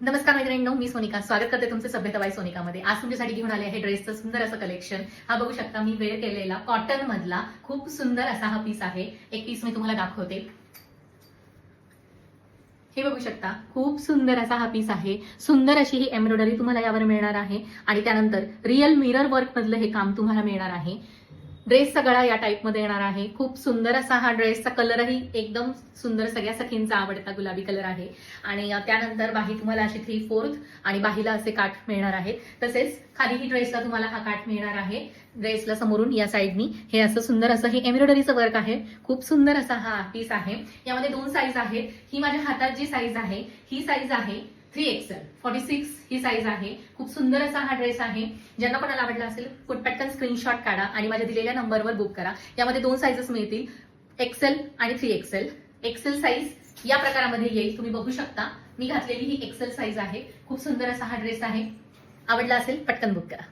नमस्कार मैत्रिणींनो, मी सोनिका स्वागत करते तुमचे सभ्यताबाई सोनिकामध्ये। आज तुमच्यासाठी घेऊन आले आहे ड्रेसचं सुंदर असं कलेक्शन। हा बघू शकता, मी वेअर केलेला कॉटन मधला खूप सुंदर असा हा पीस आहे। एक पीस मी तुम्हाला दाखवते। हे बघू शकता, खूप सुंदर असा हा पीस आहे। सुंदर अशी ही एम्ब्रॉयडरी तुम्हाला यावर मिळणार आहे आणि त्यानंतर रिअल मिरर वर्क मधलं हे काम तुम्हाला मिळणार आहे। ड्रेसचा गळा या टाइप मध्ये येणार आहे। खूप सुंदर असा हा ड्रेसचा कलरही एकदम सुंदर, सगळ्या सखींचा आवडता गुलाबी कलर आहे। आणि त्यानंतर बाही तुम्हाला अशी 3/4 आणि बाहीला असे काठ मिळणार आहेत। तसेच खालीही ड्रेसला तुम्हाला हा काठ मिळणार आहे। ड्रेसला समोरून या साइडनी हे असं सुंदर असं हे एम्ब्रॉयडरीचं वर्क आहे। खूप सुंदर असा हा पीस आहे। यामध्ये 2 साईज आहेत। ही माझ्या हातात जी साईज आहे ही साईज आहे 3XL 46 ही साईज आहे। खूप सुंदर असा हा ड्रेस आहे। ज्यांना कोणाला आवडला असेल पटकन स्क्रीनशॉट काढा आणि माझ्या दिलेल्या नंबरवर बुक करा। यामध्ये 2 साईजेस मिळतील, XL आणि 3XL। XL साईज या प्रकारामध्ये येईल, तुम्ही बघू शकता। मी घातलेली ही XL साईज आहे। खूप सुंदर असा हा ड्रेस आहे। आवडला असेल पटकन बुक करा।